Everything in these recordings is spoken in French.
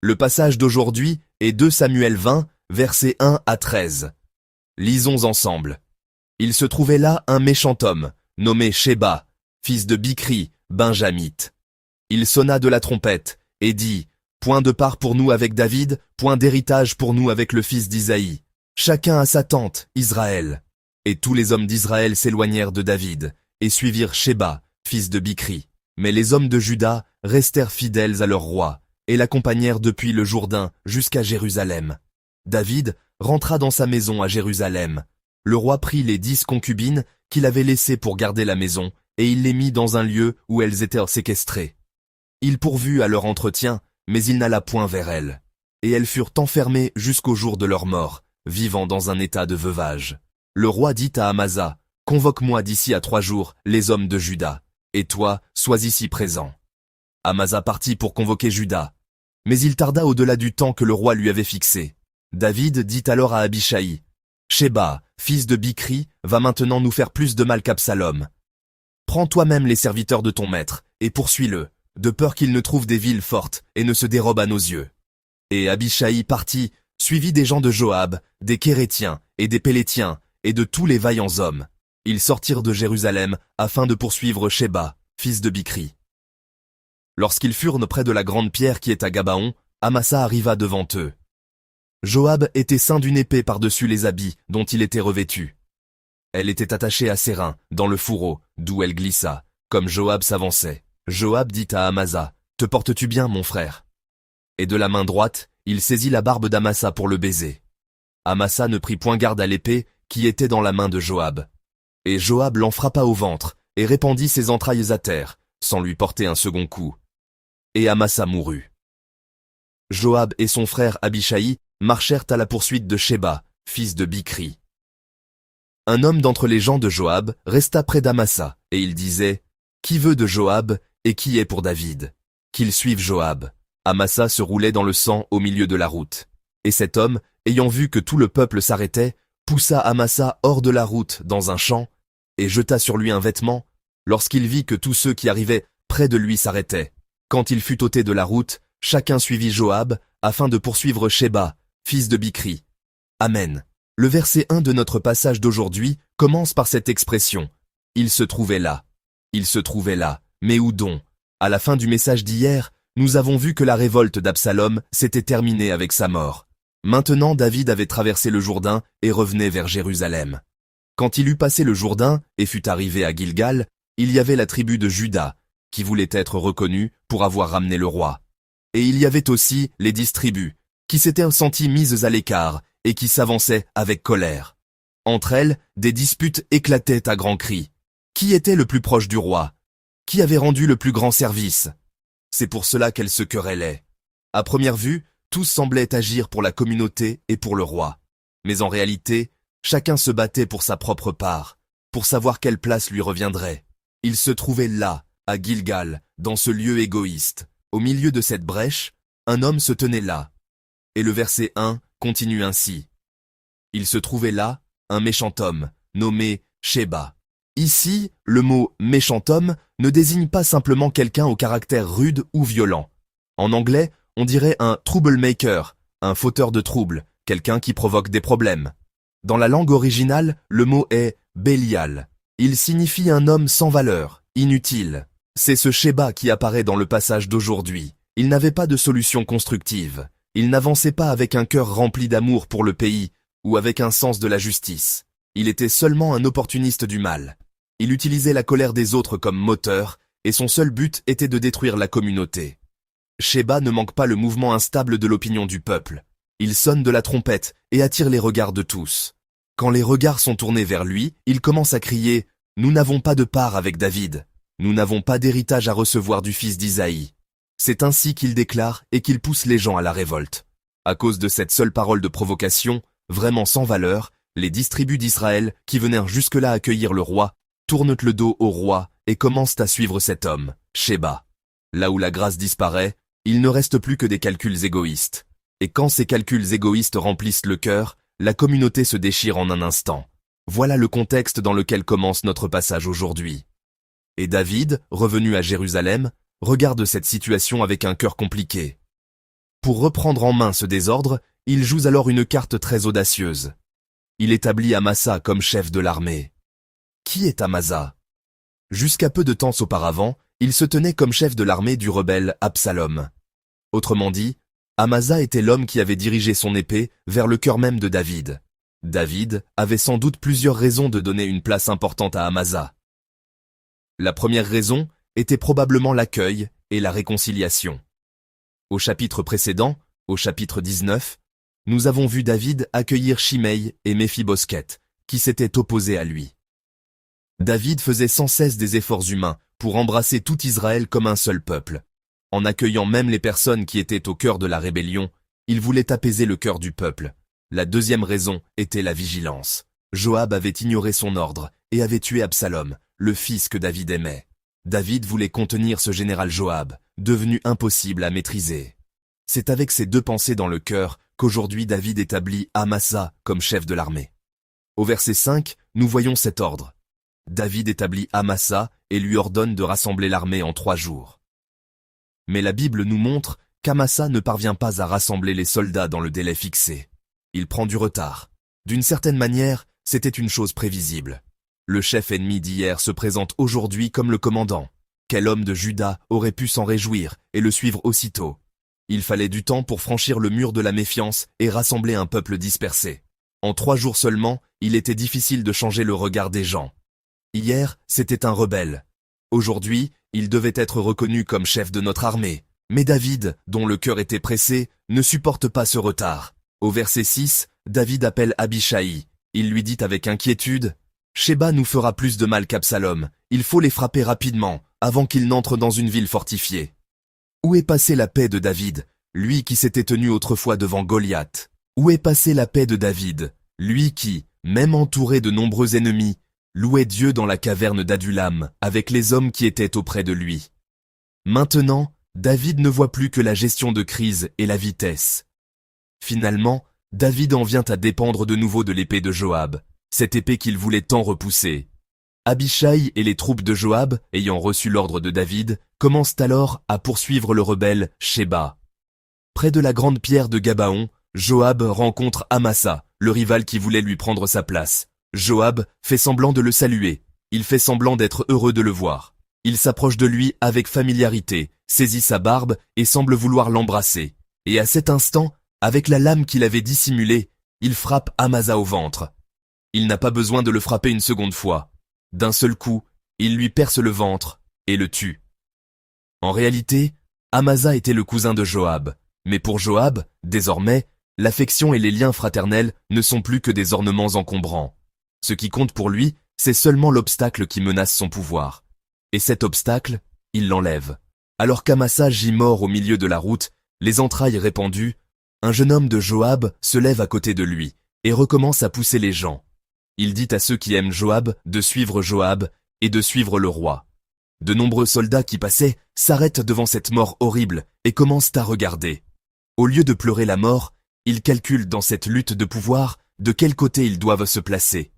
Le passage d'aujourd'hui est 2 Samuel 20, versets 1 à 13. Lisons ensemble. Il se trouvait là un méchant homme, nommé Sheba, fils de Bichri, benjamite. Il sonna de la trompette, et dit, « Point de part pour nous avec David, point d'héritage pour nous avec le fils d'Isaïe. Chacun à sa tente, Israël. » Et tous les hommes d'Israël s'éloignèrent de David, et suivirent Sheba, fils de Bichri. Mais les hommes de Juda restèrent fidèles à leur roi, et l'accompagnèrent depuis le Jourdain jusqu'à Jérusalem. David rentra dans sa maison à Jérusalem. Le roi prit les 10 concubines qu'il avait laissées pour garder la maison, et il les mit dans un lieu où elles étaient séquestrées. Il pourvut à leur entretien, mais il n'alla point vers elles. Et elles furent enfermées jusqu'au jour de leur mort, vivant dans un état de veuvage. Le roi dit à Amasa, « Convoque-moi d'ici à 3 jours les hommes de Juda, et toi, sois ici présent. » Amasa partit pour convoquer Juda, mais il tarda au-delà du temps que le roi lui avait fixé. David dit alors à Abishai, « Sheba, fils de Bichri, va maintenant nous faire plus de mal qu'Absalom. Prends toi-même les serviteurs de ton maître, et poursuis-le, de peur qu'il ne trouve des villes fortes et ne se dérobe à nos yeux. » Et Abishai partit, suivi des gens de Joab, des Kérétiens et des Pélétiens, et de tous les vaillants hommes. Ils sortirent de Jérusalem afin de poursuivre Sheba, fils de Bichri. Lorsqu'ils furent près de la grande pierre qui est à Gabaon, Amasa arriva devant eux. Joab était ceint d'une épée par-dessus les habits dont il était revêtu. Elle était attachée à ses reins, dans le fourreau, d'où elle glissa, comme Joab s'avançait. Joab dit à Amasa, « Te portes-tu bien, mon frère ?» Et de la main droite, il saisit la barbe d'Amasa pour le baiser. Amasa ne prit point garde à l'épée qui était dans la main de Joab. Et Joab l'en frappa au ventre, et répandit ses entrailles à terre, sans lui porter un second coup. Et Amasa mourut. Joab et son frère Abishai marchèrent à la poursuite de Sheba, fils de Bichri. Un homme d'entre les gens de Joab resta près d'Amasa, et il disait, « Qui veut de Joab, et qui est pour David? Qu'il suive Joab. » Amasa se roulait dans le sang au milieu de la route. Et cet homme, ayant vu que tout le peuple s'arrêtait, poussa Amasa hors de la route dans un champ, et jeta sur lui un vêtement, lorsqu'il vit que tous ceux qui arrivaient près de lui s'arrêtaient. Quand il fut ôté de la route, chacun suivit Joab, afin de poursuivre Sheba, fils de Bichri. Amen. Le verset 1 de notre passage d'aujourd'hui commence par cette expression. Il se trouvait là. Il se trouvait là. Mais où donc? À la fin du message d'hier, nous avons vu que la révolte d'Absalom s'était terminée avec sa mort. Maintenant, David avait traversé le Jourdain et revenait vers Jérusalem. Quand il eut passé le Jourdain et fut arrivé à Gilgal, il y avait la tribu de Juda, qui voulait être reconnue pour avoir ramené le roi. Et il y avait aussi les 10 tribus, qui s'étaient senties mises à l'écart et qui s'avançaient avec colère. Entre elles, des disputes éclataient à grands cris. Qui était le plus proche du roi? Qui avait rendu le plus grand service? C'est pour cela qu'elles se querellaient. À première vue, tous semblaient agir pour la communauté et pour le roi. Mais en réalité, chacun se battait pour sa propre part, pour savoir quelle place lui reviendrait. Il se trouvait là, à Gilgal, dans ce lieu égoïste. Au milieu de cette brèche, un homme se tenait là. Et le verset 1 continue ainsi. Il se trouvait là, un méchant homme, nommé Sheba. Ici, le mot « méchant homme » ne désigne pas simplement quelqu'un au caractère rude ou violent. En anglais, on dirait un « troublemaker », un fauteur de troubles, quelqu'un qui provoque des problèmes. Dans la langue originale, le mot est « Bélial ». Il signifie un homme sans valeur, inutile. C'est ce Sheba qui apparaît dans le passage d'aujourd'hui. Il n'avait pas de solution constructive. Il n'avançait pas avec un cœur rempli d'amour pour le pays ou avec un sens de la justice. Il était seulement un opportuniste du mal. Il utilisait la colère des autres comme moteur et son seul but était de détruire la communauté. Sheba ne manque pas le mouvement instable de l'opinion du peuple. Il sonne de la trompette et attire les regards de tous. Quand les regards sont tournés vers lui, il commence à crier « Nous n'avons pas de part avec David. Nous n'avons pas d'héritage à recevoir du fils d'Isaïe. » C'est ainsi qu'il déclare et qu'il pousse les gens à la révolte. À cause de cette seule parole de provocation, vraiment sans valeur, les 10 tribus d'Israël qui venaient jusque-là accueillir le roi tournent le dos au roi et commencent à suivre cet homme, Sheba. Là où la grâce disparaît, il ne reste plus que des calculs égoïstes. Et quand ces calculs égoïstes remplissent le cœur, la communauté se déchire en un instant. Voilà le contexte dans lequel commence notre passage aujourd'hui. Et David, revenu à Jérusalem, regarde cette situation avec un cœur compliqué. Pour reprendre en main ce désordre, il joue alors une carte très audacieuse. Il établit Amasa comme chef de l'armée. Qui est Amasa? Jusqu'à peu de temps auparavant, il se tenait comme chef de l'armée du rebelle Absalom. Autrement dit, Amasa était l'homme qui avait dirigé son épée vers le cœur même de David. David avait sans doute plusieurs raisons de donner une place importante à Amasa. La première raison était probablement l'accueil et la réconciliation. Au chapitre précédent, au chapitre 19, nous avons vu David accueillir Shimei et Méphibosheth, qui s'étaient opposés à lui. David faisait sans cesse des efforts humains pour embrasser tout Israël comme un seul peuple. En accueillant même les personnes qui étaient au cœur de la rébellion, il voulait apaiser le cœur du peuple. La deuxième raison était la vigilance. Joab avait ignoré son ordre et avait tué Absalom, le fils que David aimait. David voulait contenir ce général Joab, devenu impossible à maîtriser. C'est avec ces deux pensées dans le cœur qu'aujourd'hui David établit Amasa comme chef de l'armée. Au verset 5, nous voyons cet ordre. David établit Amasa et lui ordonne de rassembler l'armée en 3 jours. Mais la Bible nous montre qu'Amasa ne parvient pas à rassembler les soldats dans le délai fixé. Il prend du retard. D'une certaine manière, c'était une chose prévisible. Le chef ennemi d'hier se présente aujourd'hui comme le commandant. Quel homme de Juda aurait pu s'en réjouir et le suivre aussitôt? Il fallait du temps pour franchir le mur de la méfiance et rassembler un peuple dispersé. En 3 jours seulement, il était difficile de changer le regard des gens. Hier, c'était un rebelle. Aujourd'hui, il devait être reconnu comme chef de notre armée. Mais David, dont le cœur était pressé, ne supporte pas ce retard. Au verset 6, David appelle Abishai. Il lui dit avec inquiétude, « Sheba nous fera plus de mal qu'Absalom. Il faut les frapper rapidement, avant qu'ils n'entrent dans une ville fortifiée. » Où est passée la paix de David, lui qui s'était tenu autrefois devant Goliath? Où est passée la paix de David, lui qui, même entouré de nombreux ennemis, louait Dieu dans la caverne d'Adulam, avec les hommes qui étaient auprès de lui? Maintenant, David ne voit plus que la gestion de crise et la vitesse. Finalement, David en vient à dépendre de nouveau de l'épée de Joab, cette épée qu'il voulait tant repousser. Abishai et les troupes de Joab, ayant reçu l'ordre de David, commencent alors à poursuivre le rebelle Sheba. Près de la grande pierre de Gabaon, Joab rencontre Amasa, le rival qui voulait lui prendre sa place. Joab fait semblant de le saluer, il fait semblant d'être heureux de le voir. Il s'approche de lui avec familiarité, saisit sa barbe et semble vouloir l'embrasser. Et à cet instant, avec la lame qu'il avait dissimulée, il frappe Amasa au ventre. Il n'a pas besoin de le frapper une seconde fois. D'un seul coup, il lui perce le ventre et le tue. En réalité, Amasa était le cousin de Joab, mais pour Joab, désormais, l'affection et les liens fraternels ne sont plus que des ornements encombrants. Ce qui compte pour lui, c'est seulement l'obstacle qui menace son pouvoir. Et cet obstacle, il l'enlève. Alors qu'Amasa gît mort au milieu de la route, les entrailles répandues, un jeune homme de Joab se lève à côté de lui et recommence à pousser les gens. Il dit à ceux qui aiment Joab de suivre Joab et de suivre le roi. De nombreux soldats qui passaient s'arrêtent devant cette mort horrible et commencent à regarder. Au lieu de pleurer la mort, ils calculent dans cette lutte de pouvoir de quel côté ils doivent se placer.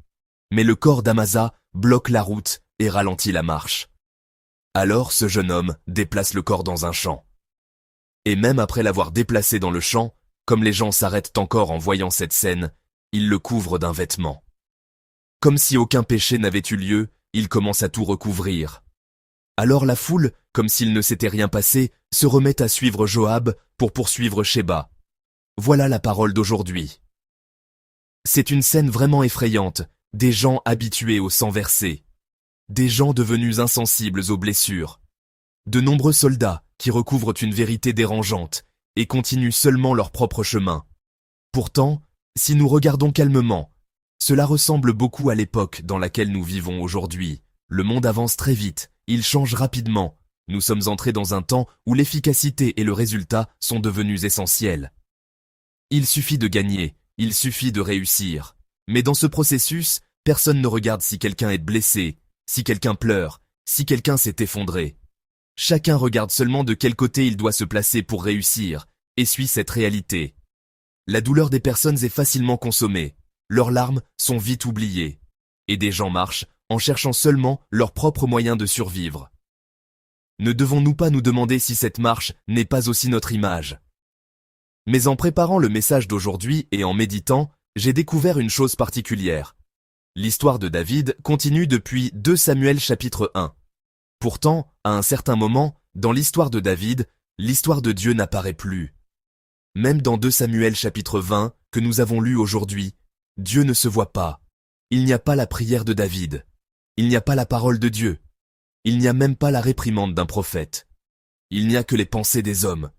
Mais le corps d'Amasa bloque la route et ralentit la marche. Alors ce jeune homme déplace le corps dans un champ. Et même après l'avoir déplacé dans le champ, comme les gens s'arrêtent encore en voyant cette scène, il le couvre d'un vêtement. Comme si aucun péché n'avait eu lieu, il commence à tout recouvrir. Alors la foule, comme s'il ne s'était rien passé, se remet à suivre Joab pour poursuivre Sheba. Voilà la parole d'aujourd'hui. C'est une scène vraiment effrayante, des gens habitués au sang versé, des gens devenus insensibles aux blessures, de nombreux soldats qui recouvrent une vérité dérangeante et continuent seulement leur propre chemin. Pourtant, si nous regardons calmement, cela ressemble beaucoup à l'époque dans laquelle nous vivons aujourd'hui. Le monde avance très vite, il change rapidement. Nous sommes entrés dans un temps où l'efficacité et le résultat sont devenus essentiels. Il suffit de gagner, il suffit de réussir. Mais dans ce processus, personne ne regarde si quelqu'un est blessé, si quelqu'un pleure, si quelqu'un s'est effondré. Chacun regarde seulement de quel côté il doit se placer pour réussir, et suit cette réalité. La douleur des personnes est facilement consommée, leurs larmes sont vite oubliées, et des gens marchent en cherchant seulement leurs propres moyens de survivre. Ne devons-nous pas nous demander si cette marche n'est pas aussi notre image? Mais en préparant le message d'aujourd'hui et en méditant, j'ai découvert une chose particulière. L'histoire de David continue depuis 2 Samuel chapitre 1. Pourtant, à un certain moment, dans l'histoire de David, l'histoire de Dieu n'apparaît plus. Même dans 2 Samuel chapitre 20, que nous avons lu aujourd'hui, Dieu ne se voit pas. Il n'y a pas la prière de David. Il n'y a pas la parole de Dieu. Il n'y a même pas la réprimande d'un prophète. Il n'y a que les pensées des hommes,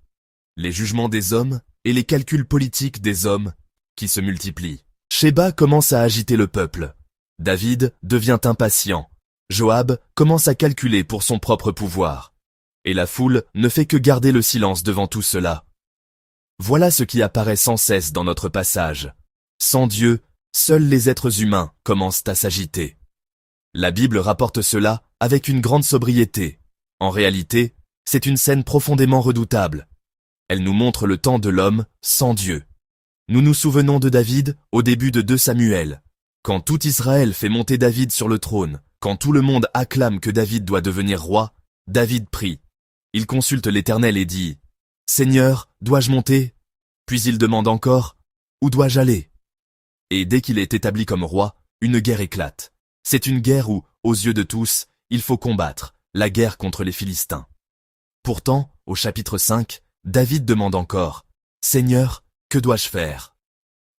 les jugements des hommes et les calculs politiques des hommes qui se multiplient. Sheba commence à agiter le peuple. David devient impatient. Joab commence à calculer pour son propre pouvoir. Et la foule ne fait que garder le silence devant tout cela. Voilà ce qui apparaît sans cesse dans notre passage. Sans Dieu, seuls les êtres humains commencent à s'agiter. La Bible rapporte cela avec une grande sobriété. En réalité, c'est une scène profondément redoutable. Elle nous montre le temps de l'homme sans Dieu. Nous nous souvenons de David au début de 2 Samuel. Quand tout Israël fait monter David sur le trône, quand tout le monde acclame que David doit devenir roi, David prie. Il consulte l'Éternel et dit « Seigneur, dois-je monter ?» Puis il demande encore « Où dois-je aller ?» Et dès qu'il est établi comme roi, une guerre éclate. C'est une guerre où, aux yeux de tous, il faut combattre, la guerre contre les Philistins. Pourtant, au chapitre 5, David demande encore « Seigneur, que dois-je faire ?»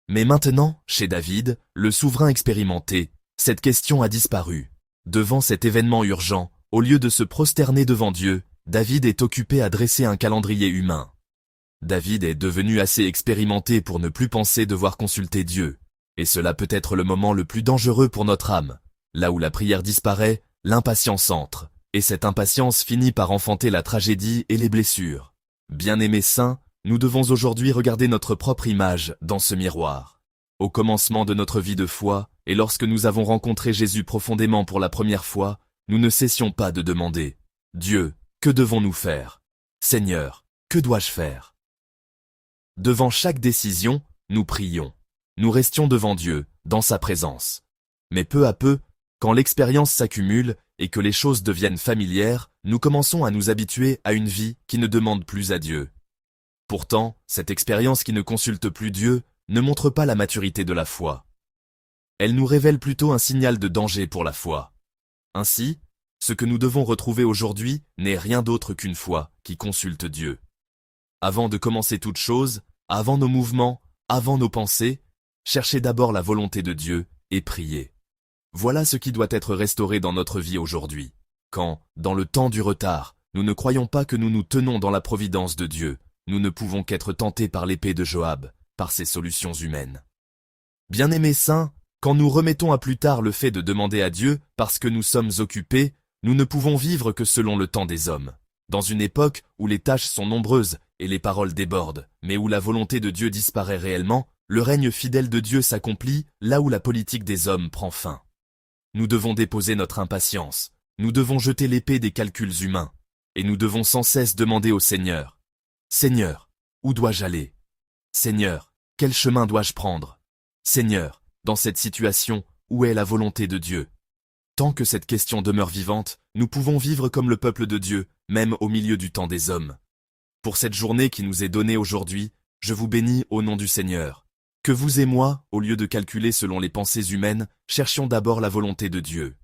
Mais maintenant, chez David, le souverain expérimenté, cette question a disparu. Devant cet événement urgent, au lieu de se prosterner devant Dieu, David est occupé à dresser un calendrier humain. David est devenu assez expérimenté pour ne plus penser devoir consulter Dieu. Et cela peut être le moment le plus dangereux pour notre âme. Là où la prière disparaît, l'impatience entre. Et cette impatience finit par enfanter la tragédie et les blessures. Bien-aimés saints, nous devons aujourd'hui regarder notre propre image dans ce miroir. Au commencement de notre vie de foi, et lorsque nous avons rencontré Jésus profondément pour la première fois, nous ne cessions pas de demander « Dieu, que devons-nous faire ? Seigneur, que dois-je faire ?» Devant chaque décision, nous prions. Nous restions devant Dieu, dans sa présence. Mais peu à peu, quand l'expérience s'accumule et que les choses deviennent familières, nous commençons à nous habituer à une vie qui ne demande plus à Dieu. Pourtant, cette expérience qui ne consulte plus Dieu ne montre pas la maturité de la foi. Elle nous révèle plutôt un signal de danger pour la foi. Ainsi, ce que nous devons retrouver aujourd'hui n'est rien d'autre qu'une foi qui consulte Dieu. Avant de commencer toute chose, avant nos mouvements, avant nos pensées, cherchez d'abord la volonté de Dieu et priez. Voilà ce qui doit être restauré dans notre vie aujourd'hui. Quand, dans le temps du retard, nous ne croyons pas que nous nous tenons dans la providence de Dieu, nous ne pouvons qu'être tentés par l'épée de Joab, par ses solutions humaines. Bien-aimés saints, quand nous remettons à plus tard le fait de demander à Dieu parce que nous sommes occupés, nous ne pouvons vivre que selon le temps des hommes. Dans une époque où les tâches sont nombreuses et les paroles débordent, mais où la volonté de Dieu disparaît réellement, le règne fidèle de Dieu s'accomplit là où la politique des hommes prend fin. Nous devons déposer notre impatience, nous devons jeter l'épée des calculs humains, et nous devons sans cesse demander au Seigneur « Seigneur, où dois-je aller ? Seigneur, quel chemin dois-je prendre ? Seigneur, dans cette situation, où est la volonté de Dieu ?» Tant que cette question demeure vivante, nous pouvons vivre comme le peuple de Dieu, même au milieu du temps des hommes. Pour cette journée qui nous est donnée aujourd'hui, je vous bénis au nom du Seigneur. Que vous et moi, au lieu de calculer selon les pensées humaines, cherchions d'abord la volonté de Dieu.